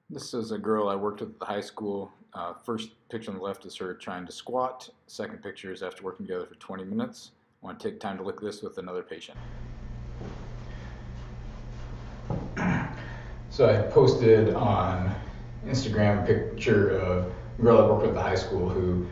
This is a girl I worked with at the high school. First picture on the left is her trying to squat. Second picture is after working together for 20 minutes. I want to take time to look at this with another patient. So I posted on Instagram a picture of a girl I worked with at the high school who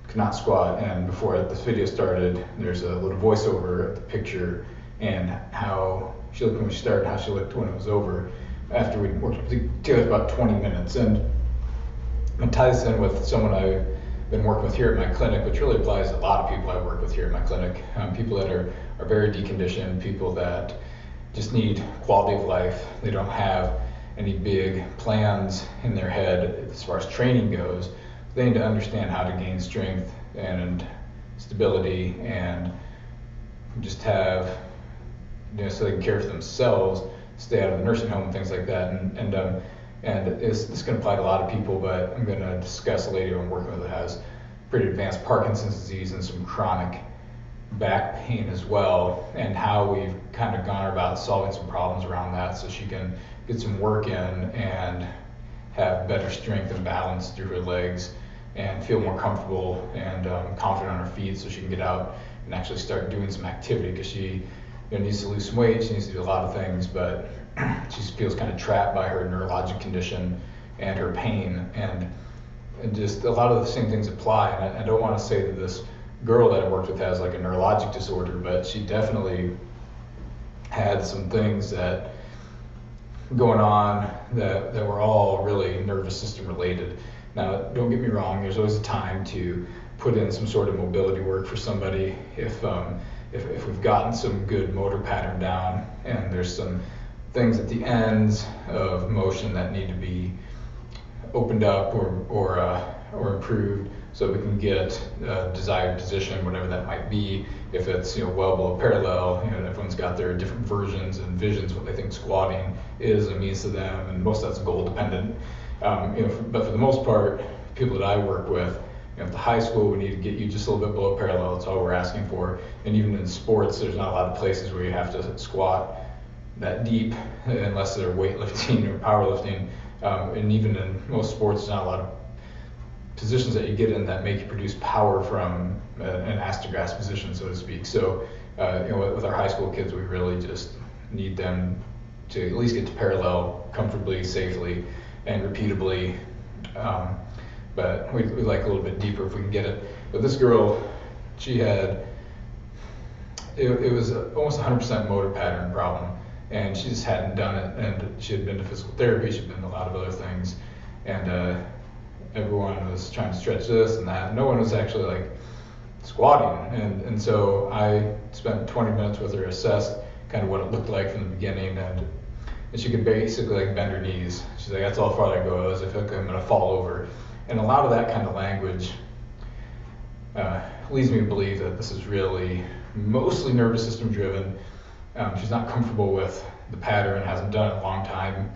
could not squat, and before this video started, there's a little voiceover of the picture and how she looked when she started, how she looked when it was over, after we worked together about 20 minutes. And I'm going to tie this in with someone I've been working with here at my clinic, which really applies to a lot of people I work with here at my clinic. People that are very deconditioned, people that just need quality of life. They don't have any big plans in their head as far as training goes. They need to understand how to gain strength and stability and just have, so they can care for themselves, stay out of the nursing home and things like that. And this going to apply to a lot of people, but I'm going to discuss a lady I'm working with that has pretty advanced Parkinson's disease and some chronic back pain as well, and how we've kind of gone about solving some problems around that so she can get some work in and have better strength and balance through her legs and feel more comfortable and confident on her feet so she can get out and actually start doing some activity, because she needs to lose some weight, she needs to do a lot of things, but she feels kind of trapped by her neurologic condition and her pain, and just a lot of the same things apply. And I don't want to say that this girl that I worked with has like a neurologic disorder, but she definitely had some things that going on that were all really nervous system related. Now, don't get me wrong, there's always a time to put in some sort of mobility work for somebody if we've gotten some good motor pattern down and there's some things at the ends of motion that need to be opened up or improved so we can get a desired position, whatever that might be. If it's well below parallel, everyone's got their different versions and visions what they think squatting is and means to them, and most of that's goal dependent. But for the most part, people that I work with, at the high school, we need to get you just a little bit below parallel. That's all we're asking for. And even in sports, there's not a lot of places where you have to squat that deep unless they're weightlifting or powerlifting. And even in most sports, there's not a lot of positions that you get in that make you produce power from an ass-to-grass position, so to speak. So, with our high school kids, we really just need them to at least get to parallel comfortably, safely, and repeatably. But we like a little bit deeper if we can get it. But this girl, she had, it was almost 100% motor pattern problem, and she just hadn't done it. And she had been to physical therapy, she'd been to a lot of other things, and everyone was trying to stretch this and that. No one was actually like squatting, and so I spent 20 minutes with her, assessed kind of what it looked like from the beginning, and she could basically like bend her knees. She's like, that's all far I go, as if I'm gonna fall over. And a lot of that kind of language leads me to believe that this is really mostly nervous system driven. She's not comfortable with the pattern, hasn't done it in a long time,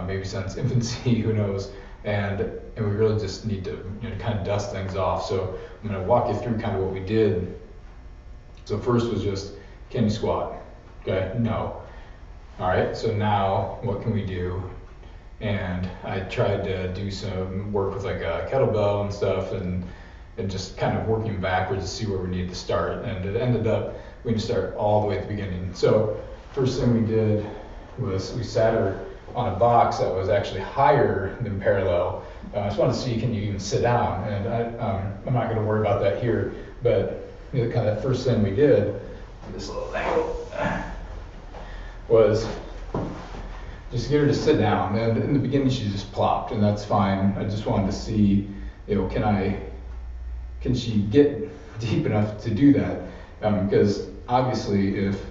maybe since infancy, who knows. And we really just need to kind of dust things off. So I'm going to walk you through kind of what we did. So first was just, can you squat? Okay, no. All right, so now what can we do? And I tried to do some work with like a kettlebell and stuff, and just kind of working backwards to see where we needed to start. And it ended up we need to start all the way at the beginning. So first thing we did was we sat her on a box that was actually higher than parallel. I just wanted to see, can you even sit down? And I'm not going to worry about that here, but kind of that first thing we did, this little angle, was just get her to sit down. And in the beginning, she just plopped, and that's fine. I just wanted to see, can she get deep enough to do that? Because obviously, if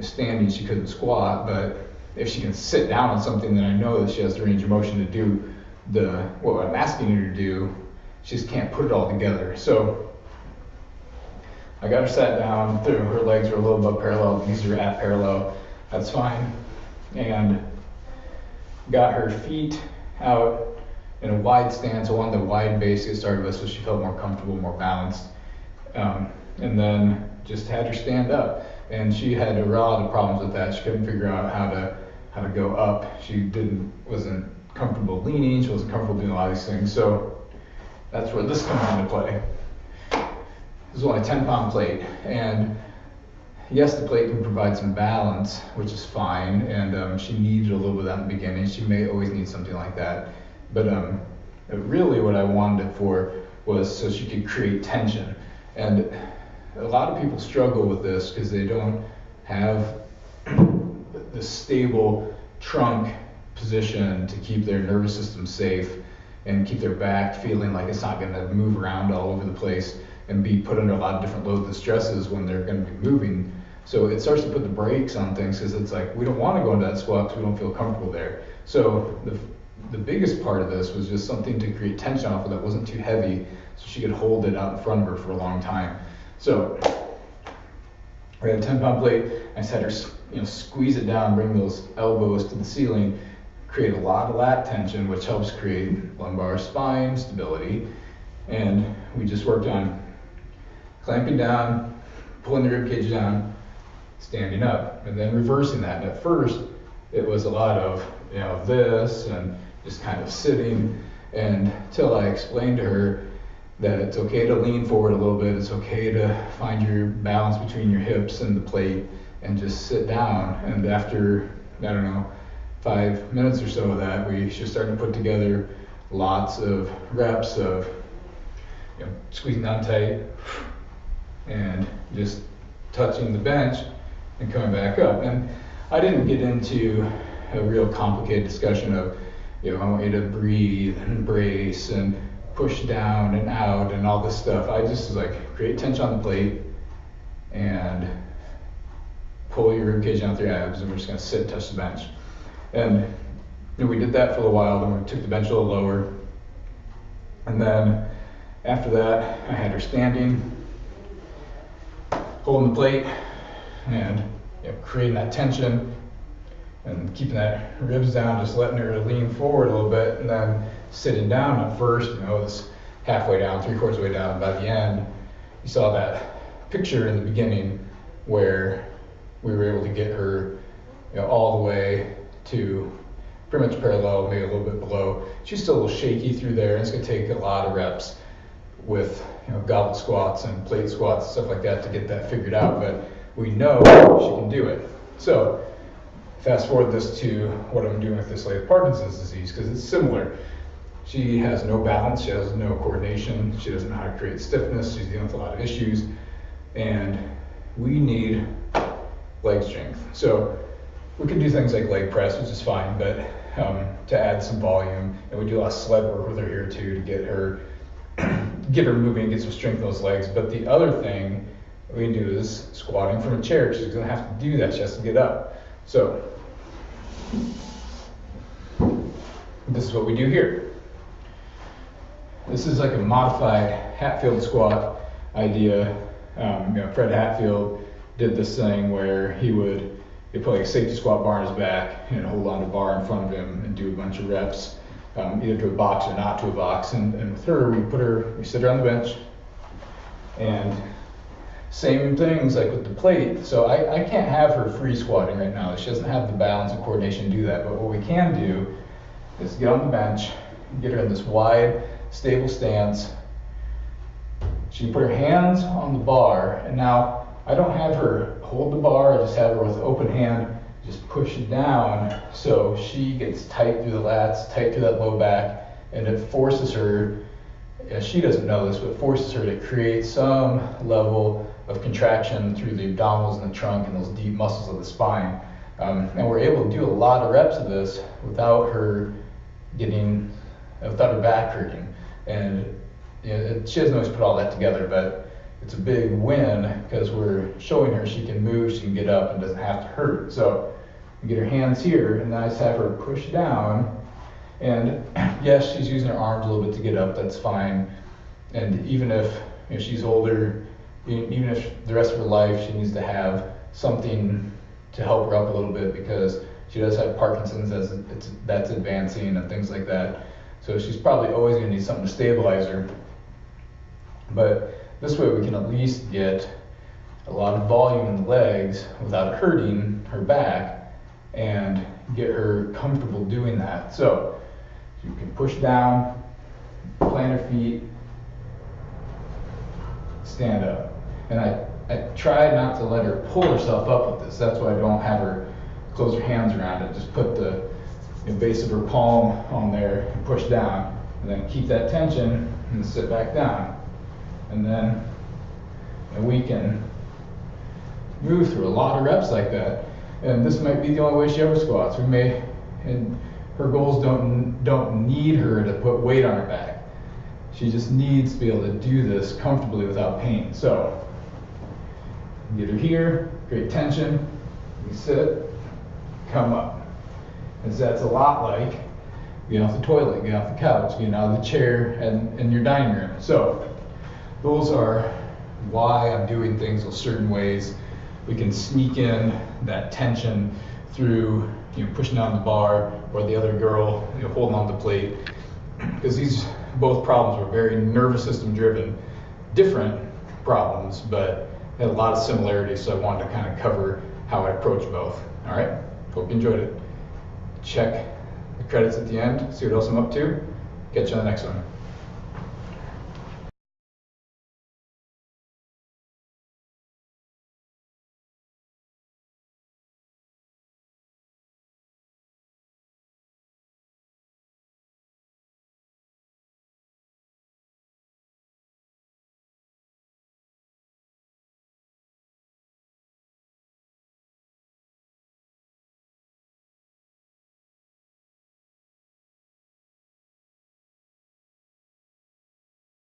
standing she couldn't squat, but if she can sit down on something, then I know that she has the range of motion to do what I'm asking her to do. She just can't put it all together. So I got her sat down, her legs were a little above parallel, knees are at parallel, that's fine. And got her feet out in a wide stance. I wanted the wide base to get started with so she felt more comfortable, more balanced. And then just had her stand up. And she had a lot of problems with that. She couldn't figure out how to go up. She wasn't comfortable leaning, she wasn't comfortable doing a lot of these things. So that's where this comes into play. This is only a 10-pound plate, and yes, the plate can provide some balance, which is fine, and she needed a little bit of that in the beginning. She may always need something like that, but really what I wanted it for was so she could create tension. And a lot of people struggle with this because they don't have the stable trunk position to keep their nervous system safe and keep their back feeling like it's not going to move around all over the place and be put under a lot of different loads and stresses when they're going to be moving. So it starts to put the brakes on things because it's like we don't want to go into that squat because we don't feel comfortable there. So the biggest part of this was just something to create tension off of that wasn't too heavy so she could hold it out in front of her for a long time. So we had a 10-pound plate. I just had her squeeze it down, bring those elbows to the ceiling, create a lot of lat tension, which helps create lumbar spine stability. And we just worked on clamping down, pulling the rib cage down, standing up, and then reversing that. And at first, it was a lot of this and just kind of sitting, and until I explained to her that it's okay to lean forward a little bit, it's okay to find your balance between your hips and the plate, and just sit down. And after, 5 minutes or so of that, we just started to put together lots of reps of squeezing down tight and just touching the bench and coming back up. And I didn't get into a real complicated discussion of, I want you to breathe and brace and push down and out and all this stuff. I just was like, create tension on the plate and pull your rib cage down with your abs, and we're just going to sit and touch the bench. And we did that for a while, then we took the bench a little lower. And then after that, I had her standing, holding the plate, and creating that tension and keeping that ribs down, just letting her lean forward a little bit, and then sitting down at first, it was halfway down, 3/4 way down. By the end, you saw that picture in the beginning where we were able to get her all the way to pretty much parallel, maybe a little bit below. She's still a little shaky through there, and it's going to take a lot of reps with goblet squats and plate squats and stuff like that to get that figured out, but we know she can do it. So fast forward this to what I'm doing with this lady with Parkinson's disease, because it's similar. She has no balance, she has no coordination, she doesn't know how to create stiffness, she's dealing with a lot of issues, and we need leg strength. So we can do things like leg press, which is fine, but to add some volume, and we do a lot of sled work with her here too to get her moving, get some strength in those legs. But the other thing we can do is squatting from a chair. She's going to have to do that. She has to get up. So this is what we do here. This is like a modified Hatfield squat idea. Fred Hatfield did this thing where he would put like a safety squat bar on his back and hold on to a bar in front of him and do a bunch of reps, either to a box or not to a box. And with her, we sit her on the bench, and same things like with the plate. So I can't have her free squatting right now. She doesn't have the balance and coordination to do that. But what we can do is get on the bench, get her in this wide, stable stance. She can put her hands on the bar, and now I don't have her hold the bar, I just have her with open hand, just push it down so she gets tight through the lats, tight through that low back, and it forces her, she doesn't know this, but it forces her to create some level of contraction through the abdominals and the trunk and those deep muscles of the spine. And we're able to do a lot of reps of this without her back hurting. And she doesn't always put all that together, but it's a big win because we're showing her she can move, she can get up, and doesn't have to hurt. So we get her hands here, and then I just have her push down. And yes, she's using her arms a little bit to get up, that's fine. And even if she's older, even if the rest of her life she needs to have something to help her up a little bit because she does have Parkinson's that's advancing and things like that. So she's probably always going to need something to stabilize her. But this way we can at least get a lot of volume in the legs without hurting her back and get her comfortable doing that. So So you can push down, plant her feet, stand up. And I try not to let her pull herself up with this. That's why I don't have her close her hands around it. Just put the base of her palm on there and push down. And then keep that tension and sit back down. And then we can move through a lot of reps like that. And this might be the only way she ever squats. And her goals don't need her to put weight on her back. She just needs to be able to do this comfortably without pain. So, get her here, great tension, we sit, come up. And that's a lot like getting off the toilet, getting off the couch, getting out of the chair in your dining room. So, those are why I'm doing things in certain ways. We can sneak in that tension through pushing down the bar, or the other girl holding on the plate, because these both problems were very nervous system driven, different problems, but had a lot of similarities. So I wanted to kind of cover how I approach both. All right, hope you enjoyed it. Check the credits at the end, see what else I'm up to. Catch you on the next one.